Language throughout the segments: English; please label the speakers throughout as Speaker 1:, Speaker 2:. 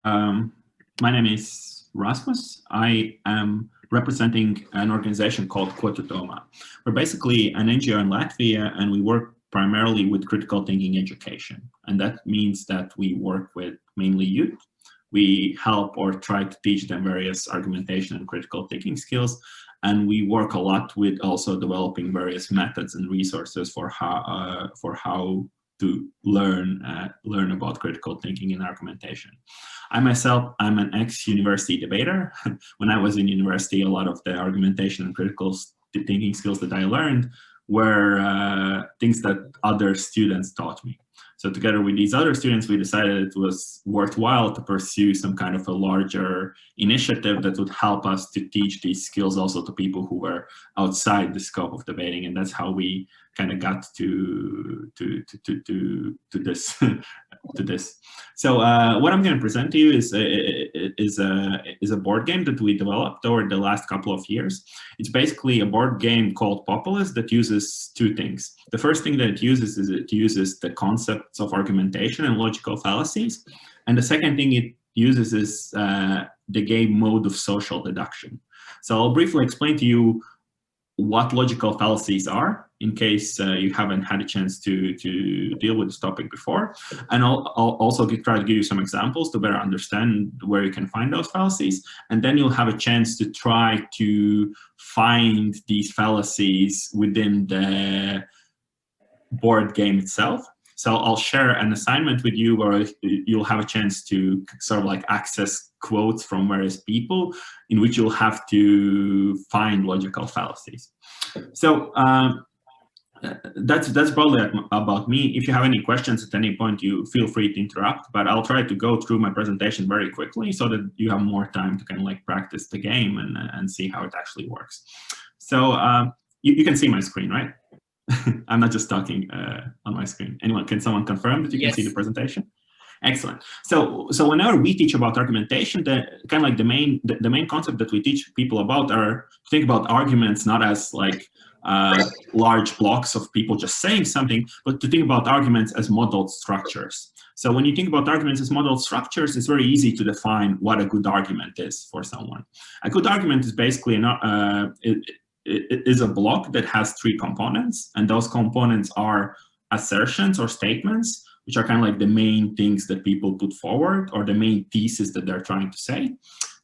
Speaker 1: Um, my name is Rasmus. I am representing an organization called Quo Tu. We're basically an NGO in Latvia, and we work primarily with critical thinking education. And that means that we work with mainly youth. We help or try to teach them various argumentation and critical thinking skills. And we work a lot with also developing various methods and resources for how to learn about critical thinking and argumentation. I myself, I'm an ex-university debater. When I was in university, a lot of the argumentation and critical thinking skills that I learned were things that other students taught me. So together with these other students, we decided it was worthwhile to pursue some kind of a larger initiative that would help us to teach these skills also to people who were outside the scope of debating. And that's how we kind of got to this to this. So what I'm going to present to you is a board game that we developed over the last couple of years. It's basically a board game called Populist that uses two things. The first thing that it uses is it uses the concepts of argumentation and logical fallacies, and the second thing it uses is the game mode of social deduction. So I'll briefly explain to you what logical fallacies are, in case you haven't had a chance to deal with this topic before. And I'll also try to give you some examples to better understand where you can find those fallacies. And then you'll have a chance to try to find these fallacies within the board game itself. So I'll share an assignment with you where you'll have a chance to sort of like access quotes from various people in which you'll have to find logical fallacies. So that's probably about me. If you have any questions at any point, you feel free to interrupt, but I'll try to go through my presentation very quickly so that you have more time to kind of like practice the game and see how it actually works. So you can see my screen, right? I'm not just talking on my screen. Can someone confirm that you can see the presentation? Excellent. So whenever we teach about argumentation, the kind of like the main concept that we teach people about are to think about arguments not as like large blocks of people just saying something, but to think about arguments as modeled structures. So when you think about arguments as modeled structures, it's very easy to define what a good argument is for someone. A good argument is basically it is a block that has three components, and those components are assertions or statements, which are kind of like the main things that people put forward or the main thesis that they're trying to say.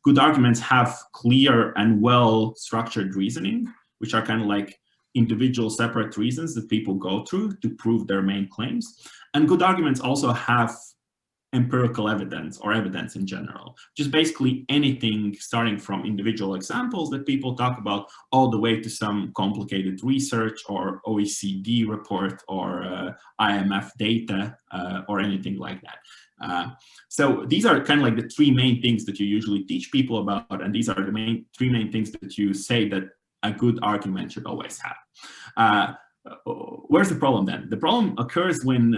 Speaker 1: Good arguments have clear and well-structured reasoning, which are kind of like individual separate reasons that people go through to prove their main claims. And good arguments also have empirical evidence or evidence in general, just basically anything starting from individual examples that people talk about all the way to some complicated research or OECD report or IMF data or anything like that. So these are kind of like the three main things that you usually teach people about, and these are the three main things that you say that a good argument should always have. Where's the problem then? The problem occurs when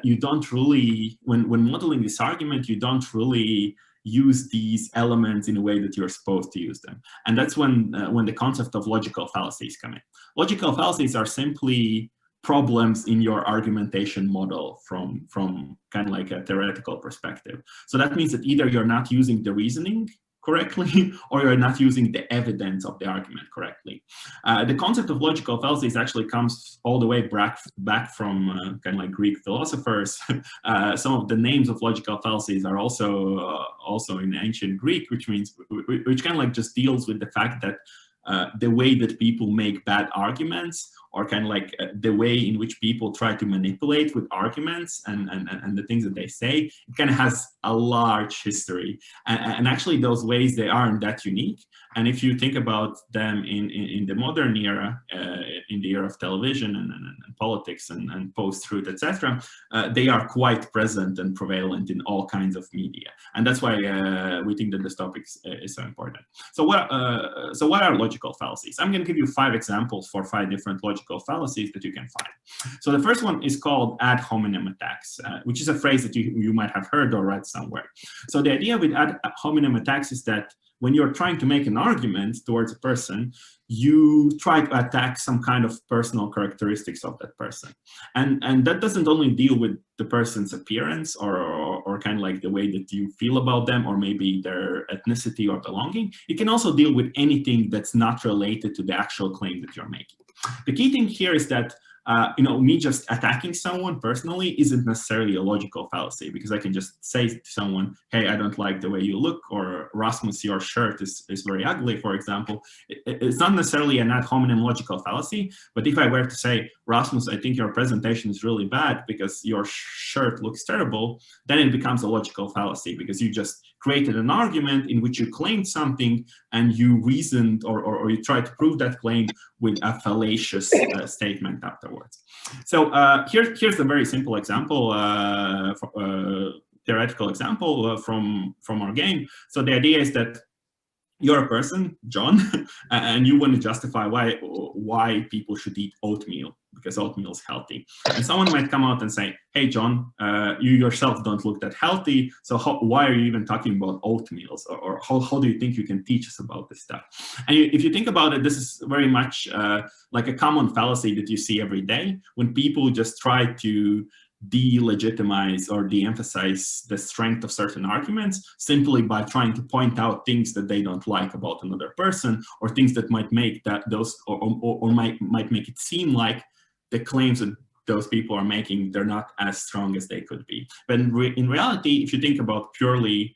Speaker 1: you don't really, when modeling this argument, you don't really use these elements in a way that you're supposed to use them. And that's when the concept of logical fallacies come in. Logical fallacies are simply problems in your argumentation model from kind of like a theoretical perspective. So that means that either you're not using the reasoning correctly, or you're not using the evidence of the argument correctly. The concept of logical fallacies actually comes all the way back from kind of like Greek philosophers. Some of the names of logical fallacies are also in ancient Greek, which kind of like just deals with the fact that the way that people make bad arguments, or kind of like the way in which people try to manipulate with arguments and the things that they say, it kind of has a large history. And actually those ways, they aren't that unique. And if you think about them in the modern era, in the era of television and politics and post-truth, etc., they are quite present and prevalent in all kinds of media. And that's why we think that this topic is so important. So what are logical fallacies? I'm going to give you 5 examples for 5 different logical fallacies that you can find. So the first one is called ad hominem attacks, which is a phrase that you might have heard or read somewhere. So the idea with ad hominem attacks is that when you're trying to make an argument towards a person, you try to attack some kind of personal characteristics of that person. And that doesn't only deal with the person's appearance or kind of like the way that you feel about them, or maybe their ethnicity or belonging. It can also deal with anything that's not related to the actual claim that you're making. The key thing here is that me just attacking someone personally isn't necessarily a logical fallacy, because I can just say to someone, hey, I don't like the way you look, or Rasmus, your shirt is very ugly, for example. It's not necessarily an ad hominem logical fallacy, but if I were to say, Rasmus, I think your presentation is really bad because your shirt looks terrible, then it becomes a logical fallacy, because you just created an argument in which you claimed something and you reasoned or you tried to prove that claim with a fallacious statement afterwards. So here's a very simple example, theoretical example from our game. So the idea is that you're a person, John, and you want to justify why people should eat oatmeal, because oatmeal is healthy. And someone might come out and say, hey, John, you yourself don't look that healthy, so why are you even talking about oatmeals? Or how do you think you can teach us about this stuff? And if you think about it, this is very much like a common fallacy that you see every day, when people just try to delegitimize or de-emphasize the strength of certain arguments simply by trying to point out things that they don't like about another person, or things that might make might make it seem like the claims that those people are making, they're not as strong as they could be. But in reality, if you think about purely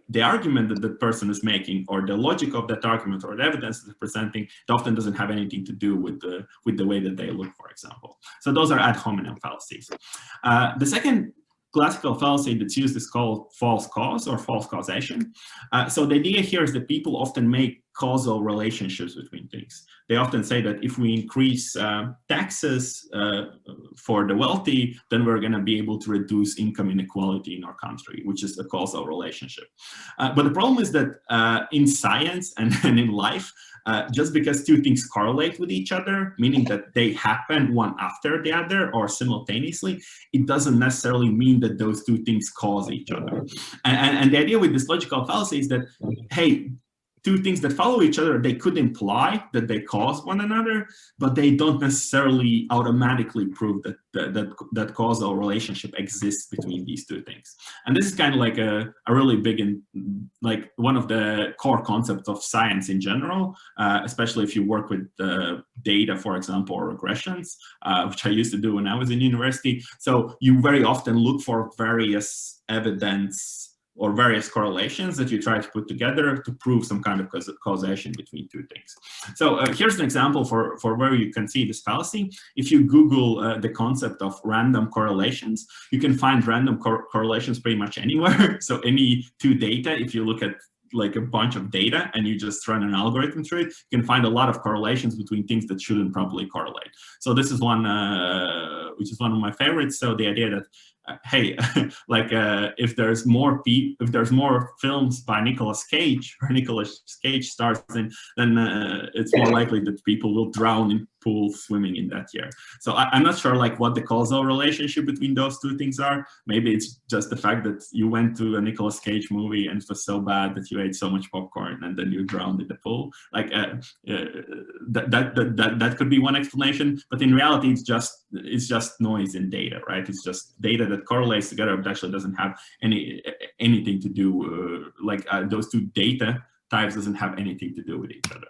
Speaker 1: the argument that the person is making, or the logic of that argument, or the evidence that they're presenting, it often doesn't have anything to do with the way that they look, for example. So those are ad hominem fallacies. The second classical fallacy that's used is called false cause or false causation. So the idea here is that people often make causal relationships between things. They often say that if we increase taxes for the wealthy, then we're going to be able to reduce income inequality in our country, which is a causal relationship. But the problem is that in science and in life, just because two things correlate with each other, meaning that they happen one after the other or simultaneously, it doesn't necessarily mean that those two things cause each other. And the idea with this logical fallacy is that, hey, two things that follow each other, they could imply that they cause one another, but they don't necessarily automatically prove that that causal relationship exists between these two things. And this is kind of like a really big and like one of the core concepts of science in general, especially if you work with data, for example, or regressions, which I used to do when I was in university. So you very often look for various evidence or various correlations that you try to put together to prove some kind of causation between two things. So here's an example for where you can see this fallacy. If you Google the concept of random correlations, you can find random correlations pretty much anywhere. So any two data, if you look at like a bunch of data and you just run an algorithm through it, you can find a lot of correlations between things that shouldn't probably correlate. So this is one which is one of my favorites. So the idea that hey, like if there's more films by Nicolas Cage, or Nicolas Cage stars in, then it's more likely that people will drown in pools swimming in that year. So I'm not sure like what the causal relationship between those two things are. Maybe it's just the fact that you went to a Nicolas Cage movie and it was so bad that you ate so much popcorn and then you drowned in the pool. Like that could be one explanation. But in reality, it's just noise in data, right? It's just data that correlates together, but actually doesn't have anything to do those two data types doesn't have anything to do with each other.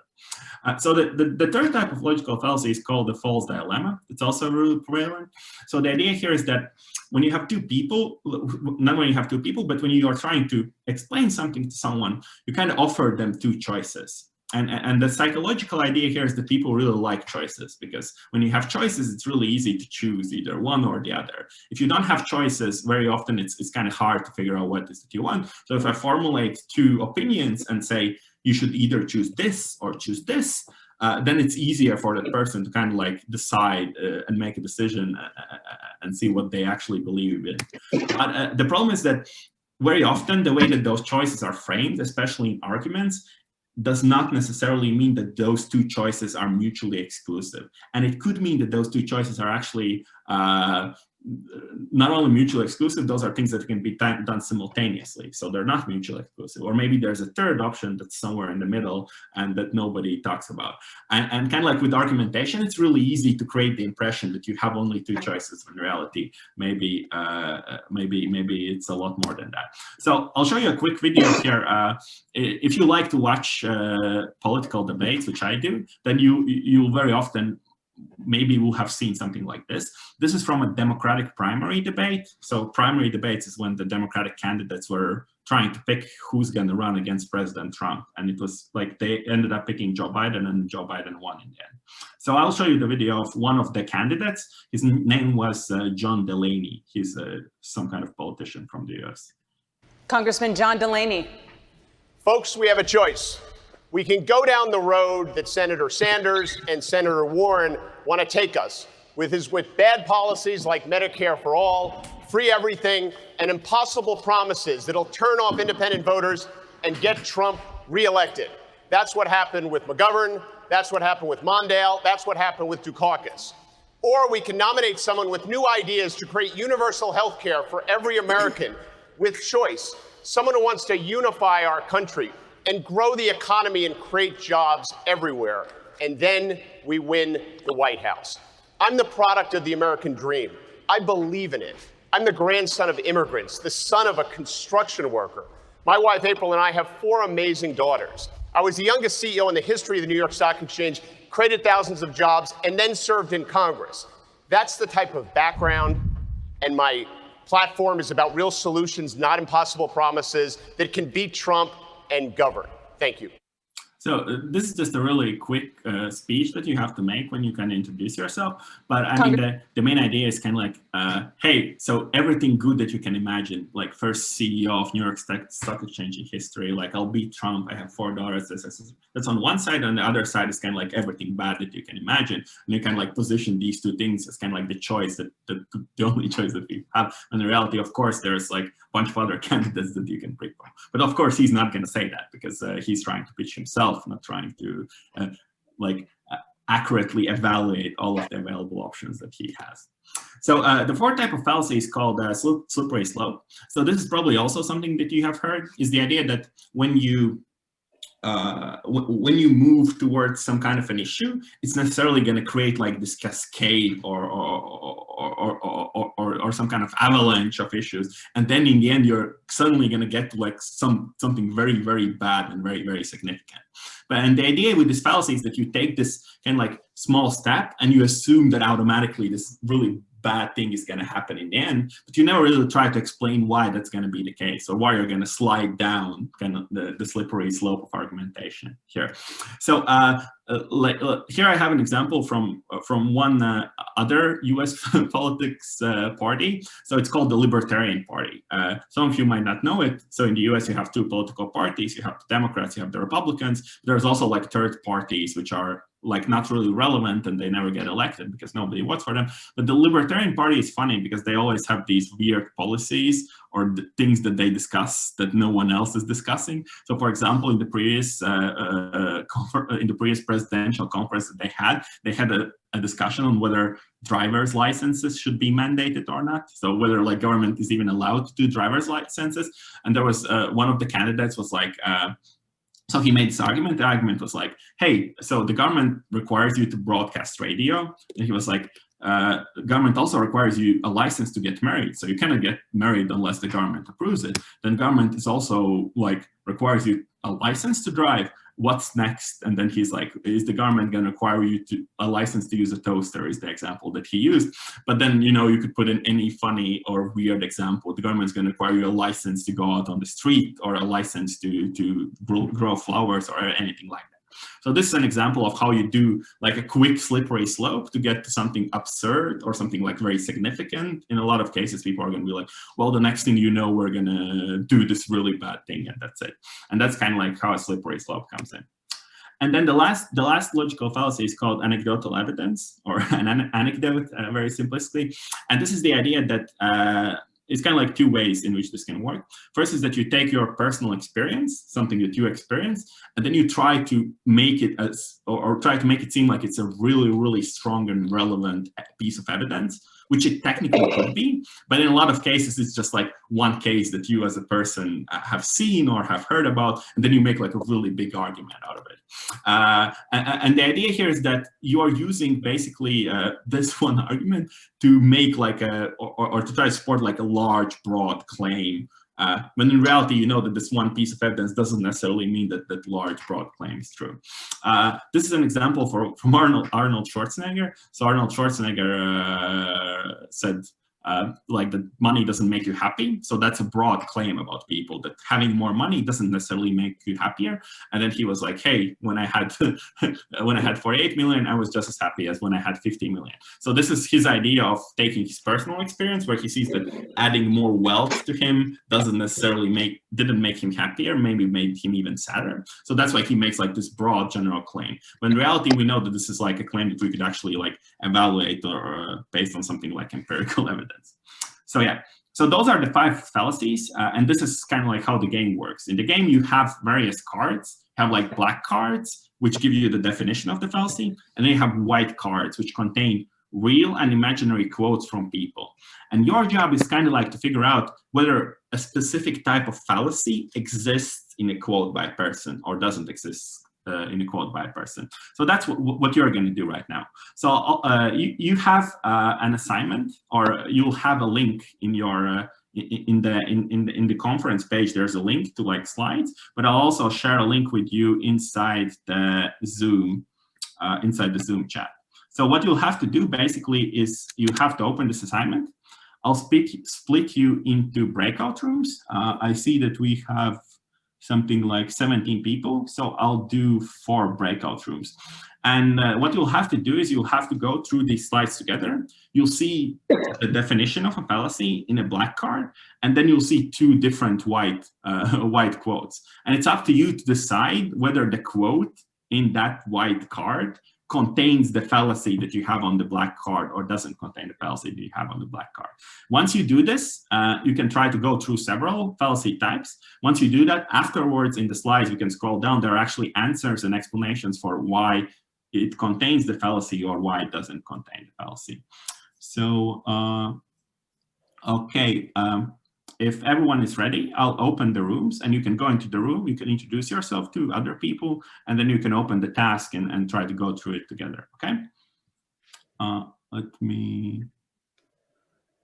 Speaker 1: So the third type of logical fallacy is called the false dilemma. It's also really prevalent. So the idea here is that when you have two people, not when you have two people, but when you are trying to explain something to someone, you kind of offer them two choices. And the psychological idea here is that people really like choices, because when you have choices, it's really easy to choose either one or the other. If you don't have choices, very often it's kind of hard to figure out what it is that you want. So if I formulate two opinions and say, you should either choose this or choose this, then it's easier for that person to kind of like decide and make a decision and see what they actually believe in. But the problem is that very often the way that those choices are framed, especially in arguments, does not necessarily mean that those two choices are mutually exclusive. And it could mean that those two choices are actually not only mutually exclusive, those are things that can be done simultaneously. So they're not mutually exclusive. Or maybe there's a third option that's somewhere in the middle and that nobody talks about. And kind of like with argumentation, it's really easy to create the impression that you have only two choices. In reality, maybe it's a lot more than that. So I'll show you a quick video here. If you like to watch political debates, which I do, then you very often maybe will have seen something like this. This is from a Democratic primary debate. So primary debates is when the Democratic candidates were trying to pick who's going to run against President Trump. And it was like they ended up picking Joe Biden, and Joe Biden won in the end. So I'll show you the video of one of the candidates. His name was John Delaney. He's some kind of politician from the US.
Speaker 2: Congressman John Delaney.
Speaker 3: Folks, we have a choice. We can go down the road that Senator Sanders and Senator Warren want to take us with bad policies like Medicare for all, free everything, and impossible promises that'll turn off independent voters and get Trump reelected. That's what happened with McGovern. That's what happened with Mondale. That's what happened with Dukakis. Or we can nominate someone with new ideas to create universal health care for every American with choice, someone who wants to unify our country and grow the economy and create jobs everywhere. And then we win the White House. I'm the product of the American dream. I believe in it. I'm the grandson of immigrants, the son of a construction worker. My wife, April, and I have 4 amazing daughters. I was the youngest CEO in the history of the New York Stock Exchange, created thousands of jobs, and then served in Congress. That's the type of background, and my platform is about real solutions, not impossible promises that can beat Trump and govern. Thank you.
Speaker 1: So this is just a really quick speech that you have to make when you kind of introduce yourself. But I mean, the main idea is kind of like, hey, so everything good that you can imagine, like first CEO of New York Stock Exchange in history, like I'll beat Trump, I have 4 daughters. That's on one side. On the other side is kind of like everything bad that you can imagine. And you kind of like position these two things as kind of like the choice, the only choice that we have. And in reality, of course, there's like a bunch of other candidates that you can pick from. But of course, he's not going to say that because he's trying to pitch himself, not trying to accurately evaluate all of the available options that he has. So the 4th type of fallacy is called slippery slope. So this is probably also something that you have heard, is the idea that when you move towards some kind of an issue, it's necessarily going to create like this cascade or some kind of avalanche of issues, and then in the end you're suddenly going to get to like something very, very bad and very, very significant. And the idea with this fallacy is that you take this kind of like small step and you assume that automatically this really bad thing is going to happen in the end, but you never really try to explain why that's going to be the case or why you're going to slide down kind of the slippery slope of argumentation here. So here I have an example from one other US politics party. So it's called the Libertarian Party. Some of you might not know it. So in the US you have 2 political parties. You have the Democrats, you have the Republicans. There's also like third parties which are like not really relevant and they never get elected because nobody votes for them. But the Libertarian Party is funny because they always have these weird policies or the things that they discuss that no one else is discussing. So for example, in the previous presidential conference that they had a discussion on whether driver's licenses should be mandated or not. So whether like government is even allowed to do driver's licenses. And there was one of the candidates was like, so he made this argument. The argument was like, hey, so the government requires you to broadcast radio. And he was like, the government also requires you a license to get married. So you cannot get married unless the government approves it. Then government is also like requires you a license to drive. What's next? And then he's like, is the government going to require you to a license to use a toaster is the example that he used. But then, you know, you could put in any funny or weird example. The government is going to require you a license to go out on the street or a license to grow flowers or anything like that. So this is an example of how you do like a quick slippery slope to get to something absurd or something like very significant. In a lot of cases, people are going to be like, well, the next thing you know, we're going to do this really bad thing, and that's it. And that's kind of like how a slippery slope comes in. And then the last logical fallacy is called anecdotal evidence, or an anecdote, very simplistically. And this is the idea that it's kind of like 2 ways in which this can work. First is that you take your personal experience, something that you experience, and then you try to make it as, or try to make it seem like it's a really, really strong and relevant piece of evidence. which it technically could be. But in a lot of cases, it's just like one case that you as a person have seen or have heard about, and then you make like a really big argument out of it. And the idea here is that you are using basically this one argument to make like or to try to support like a large, broad claim. When in reality, you know that this one piece of evidence doesn't necessarily mean that that large, broad claim is true. This is an example from Arnold Schwarzenegger. So Arnold Schwarzenegger said, like that money doesn't make you happy. So that's a broad claim about people, that having more money doesn't necessarily make you happier. And then he was like, hey, when I had 48 million, I was just as happy as when I had 50 million. So this is his idea of taking his personal experience, where he sees that adding more wealth to him didn't make him happier, maybe made him even sadder. So that's why he makes like this broad general claim. But in reality, we know that this is like a claim that we could actually like evaluate or based on something like empirical evidence. So yeah, so those are the 5 fallacies, and this is kind of like how the game works. In the game, you have various cards. You have like black cards, which give you the definition of the fallacy, and then you have white cards, which contain real and imaginary quotes from people. And your job is kind of like to figure out whether a specific type of fallacy exists in a quote by a person or doesn't exist in a quote by a person. So that's what you're going to do right now. So you have an assignment, or you'll have a link in your in the conference page. There's a link to like slides, but I'll also share a link with you inside the Zoom chat. So what you'll have to do basically is you have to open this assignment. I'll split you into breakout rooms. I see that we have something like 17 people. So I'll do 4 breakout rooms. And what you'll have to do is you'll have to go through these slides together. You'll see the definition of a fallacy in a black card, and then you'll see 2 different white quotes. And it's up to you to decide whether the quote in that white card contains the fallacy that you have on the black card or doesn't contain the fallacy that you have on the black card. Once you do this, you can try to go through several fallacy types. Once you do that, afterwards in the slides, you can scroll down. There are actually answers and explanations for why it contains the fallacy or why it doesn't contain the fallacy. So, okay. If everyone is ready, I'll open the rooms, and you can go into the room. You can introduce yourself to other people, and then you can open the task and try to go through it together, okay? Let me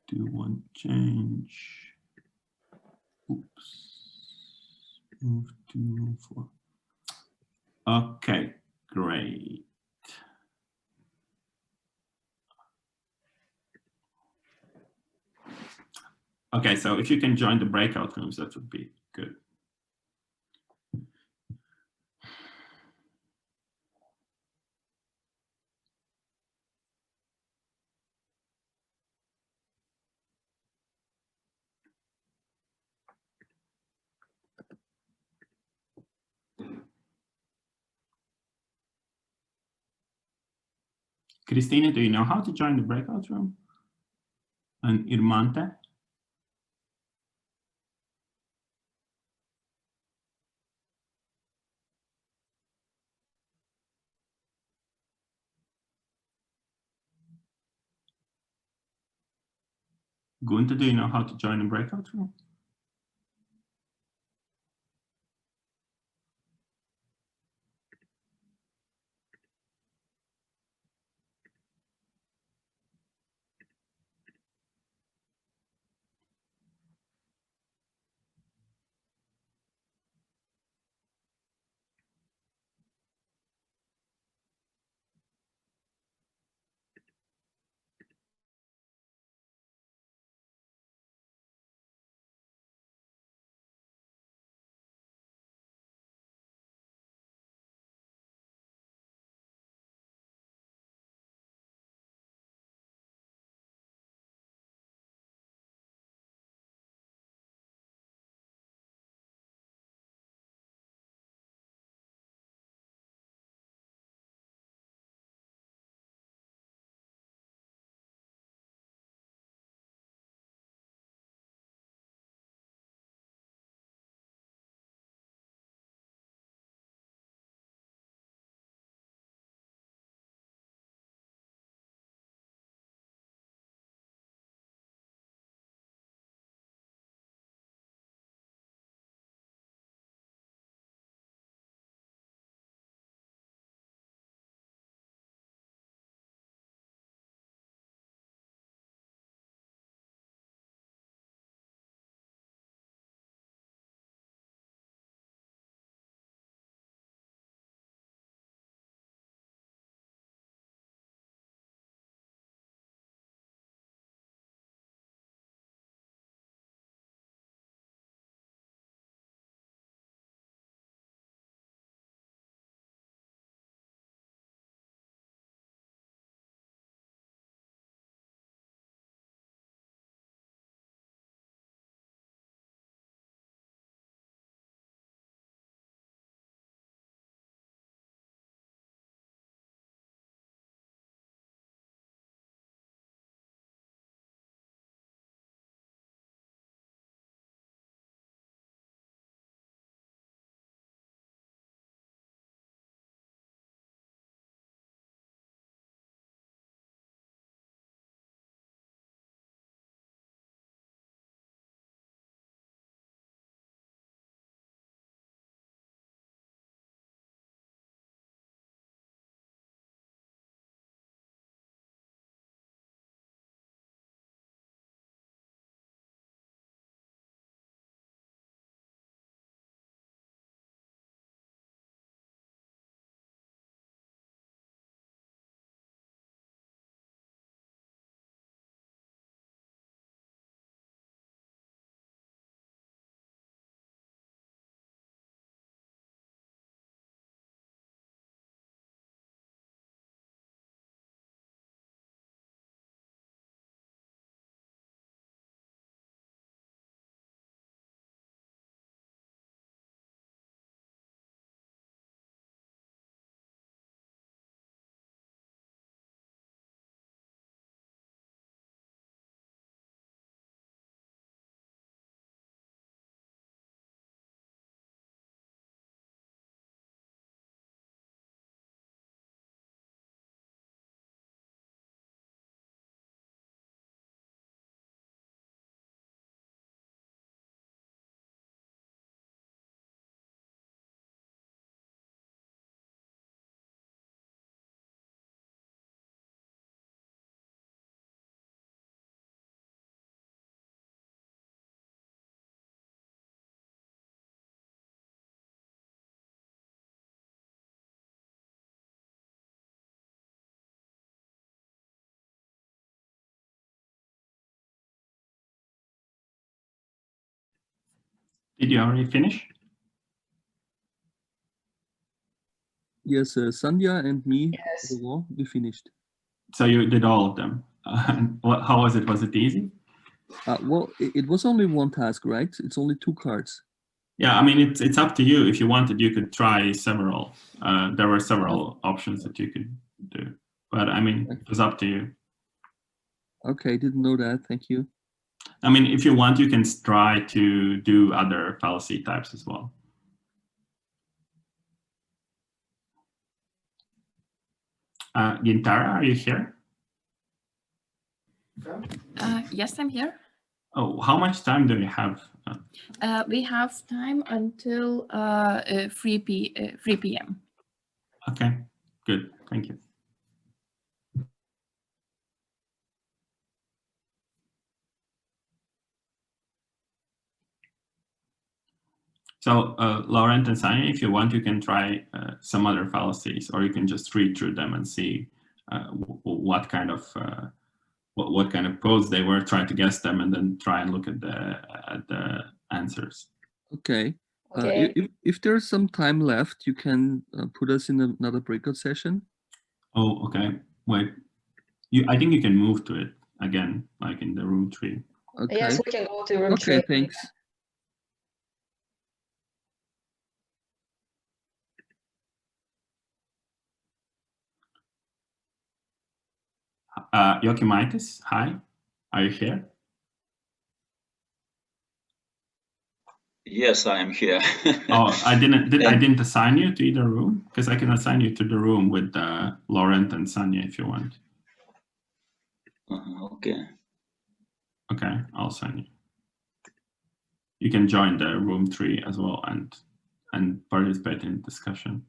Speaker 1: do one change. Oops. Move to room 4. Okay, great. Okay, so if you can join the breakout rooms, that would be good. Christina, do you know how to join the breakout room? And Irmante? Gunther, do you know how to join a breakout room? Did you already finish?
Speaker 4: Yes, Sandhya and me,
Speaker 2: Yes.
Speaker 4: we finished.
Speaker 1: So you did all of them. How was it? Was it easy?
Speaker 4: Well, it was only one task, right? It's only 2 cards.
Speaker 1: Yeah, I mean, it's up to you. If you wanted, you could try several. There were several options that you could do. But I mean, it was up to you.
Speaker 4: Okay, didn't know that. Thank you.
Speaker 1: I mean, if you want, you can try to do other fallacy types as well. Gintara, are you here?
Speaker 5: Yes, I'm here.
Speaker 1: Oh, how much time do we have?
Speaker 5: We have time until 3 p.m.
Speaker 1: Okay, good. Thank you. So, Laurent and Sanya, if you want, you can try some other fallacies, or you can just read through them and see what kind of codes they were. Try to guess them, and then try and look at the answers.
Speaker 4: Okay.
Speaker 2: Okay.
Speaker 4: If there's some time left, you can put us in another breakout session.
Speaker 1: Oh, okay. Wait, I think you can move to it again, like in the room 3.
Speaker 4: Okay.
Speaker 2: Yes, we can go to room
Speaker 4: Okay,
Speaker 2: 3.
Speaker 4: thanks.
Speaker 1: Yokimitis, hi. Are you here?
Speaker 6: Yes, I am here.
Speaker 1: Oh, I didn't assign you to either room, because I can assign you to the room with Laurent and Sanya if you want.
Speaker 6: Okay.
Speaker 1: Okay, I'll assign you. You can join the room 3 as well and participate in the discussion.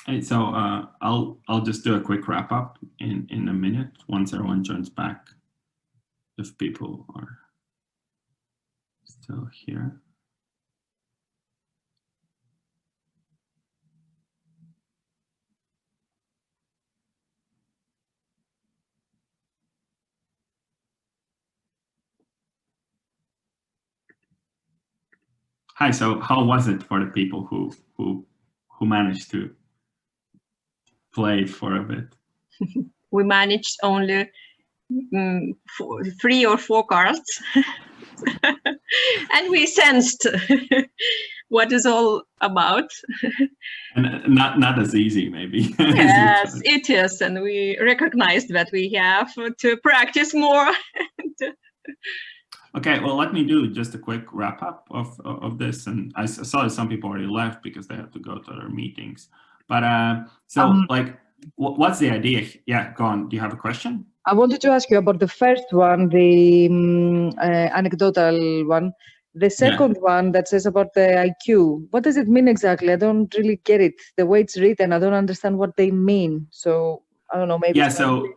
Speaker 1: Hey, so I'll just do a quick wrap up in a minute once everyone joins back, if people are still here. Hi. So how was it for the people who managed to play for a bit?
Speaker 6: We managed only 3 or 4 cards, and we sensed what it's all about.
Speaker 1: And not as easy, maybe.
Speaker 6: Yes, it is, and we recognized that we have to practice more.
Speaker 1: Okay, well, let me do just a quick wrap up of this. And I saw that some people already left because they have to go to their meetings. But like, what's the idea? Yeah, go on. Do you have a question?
Speaker 7: I wanted to ask you about the first one, the anecdotal one. The second one that says about the IQ. What does it mean exactly? I don't really get it. The way it's written, I don't understand what they mean. So I don't know, maybe.
Speaker 1: Yeah, so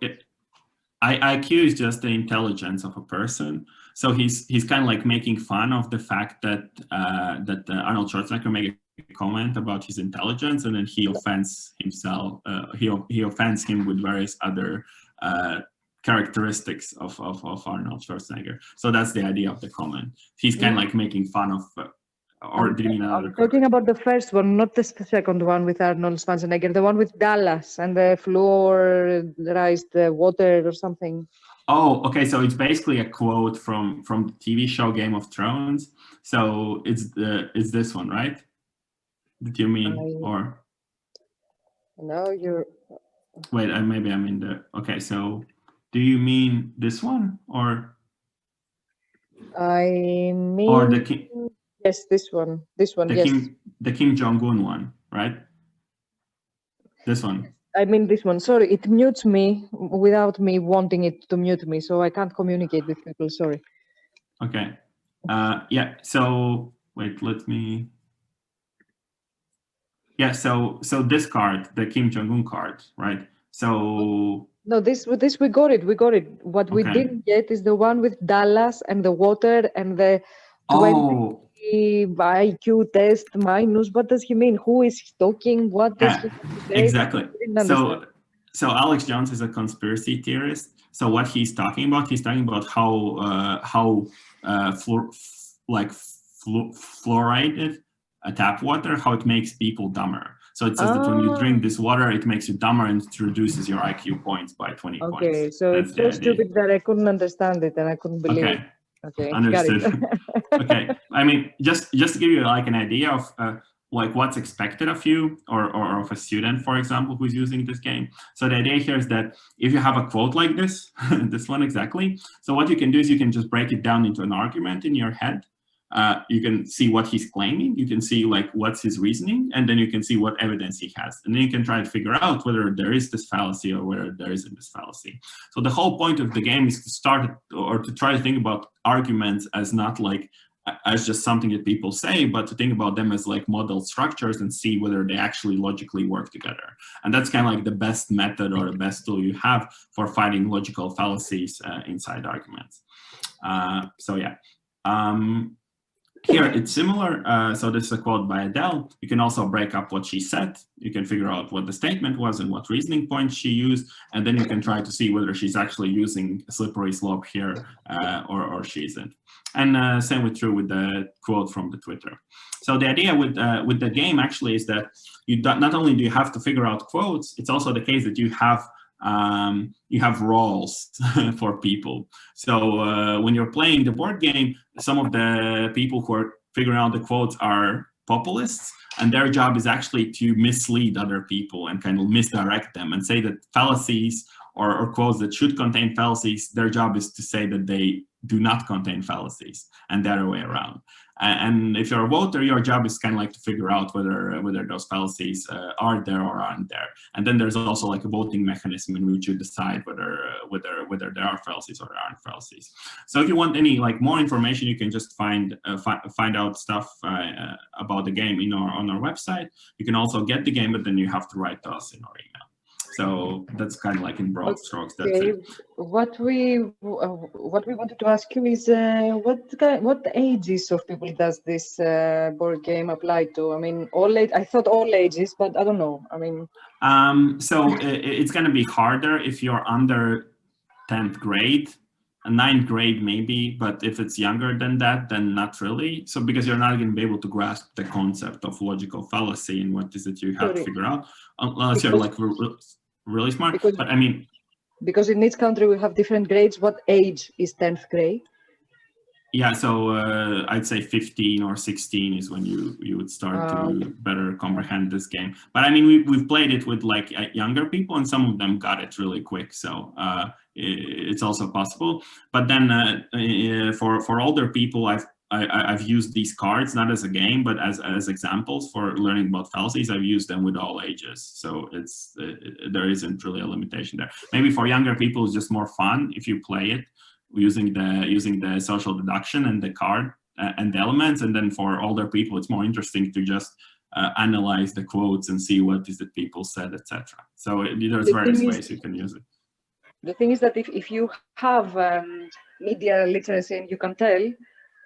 Speaker 1: IQ is just the intelligence of a person. So he's kind of like making fun of the fact that Arnold Schwarzenegger made a comment about his intelligence, and then he offends himself. He offends him with various other characteristics of Arnold Schwarzenegger. So that's the idea of the comment. He's kind of like making fun of. Or did you mean another?
Speaker 7: I'm talking about the first one, not the second one with Arnold Schwarzenegger, the one with Dallas and the fluorized water or something.
Speaker 1: Oh, okay. So it's basically a quote from the TV show Game of Thrones. So it's this one, right? Did you mean or?
Speaker 7: No, you're.
Speaker 1: Wait, maybe I'm in the. Okay, so do you mean this one or?
Speaker 7: I mean.
Speaker 1: Or the Kim.
Speaker 7: Yes, this one. This one. Yes.
Speaker 1: The Kim Jong-un one, right? This one.
Speaker 7: I mean this one. Sorry, it mutes me without me wanting it to mute me, so I can't communicate with people. Sorry.
Speaker 1: Okay. Yeah. So wait, let me. Yeah. So this card, the Kim Jong-un card, right? So.
Speaker 7: No, this we got it. We got it. What we didn't get is the one with Dallas and the water and the 20 IQ test minus. What does he mean? Who is he talking? What does he say?
Speaker 1: Exactly. So Alex Jones is a conspiracy theorist. So what he's talking about how fluoridated tap water, how it makes people dumber. So it says that when you drink this water, it makes you dumber and it reduces your IQ points by 20 points.
Speaker 7: Okay, so it's so stupid that I couldn't understand it and I couldn't believe it. Okay,
Speaker 1: understood.
Speaker 7: Got it.
Speaker 1: Okay, I mean, just to give you like an idea of like what's expected of you or of a student, for example, who's using this game. So the idea here is that if you have a quote like this, this one exactly, so what you can do is you can just break it down into an argument in your head. You can see what he's claiming, you can see like what's his reasoning, and then you can see what evidence he has. And then you can try to figure out whether there is this fallacy or whether there isn't this fallacy. So the whole point of the game is to start or to try to think about arguments as not like as just something that people say, but to think about them as like model structures and see whether they actually logically work together. And that's kind of like the best method or the best tool you have for finding logical fallacies inside arguments. So yeah. Here it's similar. So this is a quote by Adele. You can also break up what she said. You can figure out what the statement was and what reasoning points she used. And then you can try to see whether she's actually using a slippery slope here or she isn't. And same with true with the quote from the Twitter. So the idea with the game actually is that you not only do you have to figure out quotes, it's also the case that you have roles for people. So when you're playing the board game, some of the people who are figuring out the quotes are populists, and their job is actually to mislead other people and kind of misdirect them and say that fallacies or quotes that should contain fallacies, their job is to say that they do not contain fallacies and the other way around. And if you're a voter, your job is kind of like to figure out whether those fallacies are there or aren't there. And then there's also like a voting mechanism in which you decide whether there are fallacies or there aren't fallacies. So if you want any like more information, you can just find out stuff about the game on our website. You can also get the game, but then you have to write to us in our email. So that's kind of like in broad strokes. That's it.
Speaker 7: What we wanted to ask you is what ages of people does this board game apply to? I mean, all age. I thought all ages, but I don't know. I mean,
Speaker 1: so it's going to be harder if you're under 10th grade. 9th grade maybe, but if it's younger than that, then not really. So because you're not going to be able to grasp the concept of logical fallacy and what is it you have to figure out, unless you're like really smart. But I mean,
Speaker 7: because in each country we have different grades. What age is 10th grade?
Speaker 1: Yeah, so I'd say 15 or 16 is when you would start to better comprehend this game. But I mean, we've played it with like younger people, and some of them got it really quick. So it's also possible. But then for older people, I've used these cards not as a game, but as examples for learning about fallacies. I've used them with all ages, so there isn't really a limitation there. Maybe for younger people, it's just more fun if you play it using the social deduction and the card and the elements. And then for older people, it's more interesting to just analyze the quotes and see what is it people said, etc. So there's various ways you can use it.
Speaker 7: The thing is that if you have media literacy and you can tell,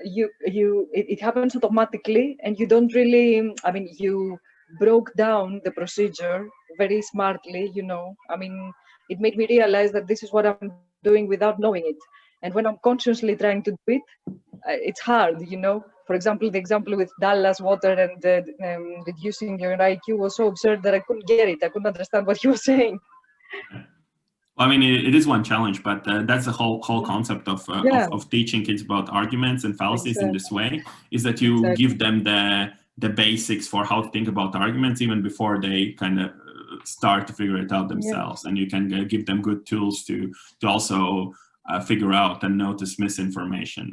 Speaker 7: it happens automatically, and you don't really. I mean, you broke down the procedure very smartly. You know, I mean, it made me realize that this is what I'm doing without knowing it. And when I'm consciously trying to do it, it's hard, you know. For example, the example with Dallas water and reducing your IQ was so absurd that I couldn't get it. I couldn't understand what he was saying.
Speaker 1: Well, I mean, it is one challenge, but that's the whole concept of teaching kids about arguments and fallacies in this way, is that you give them the basics for how to think about arguments even before they kind of start to figure it out themselves. And you can give them good tools to also figure out and notice misinformation.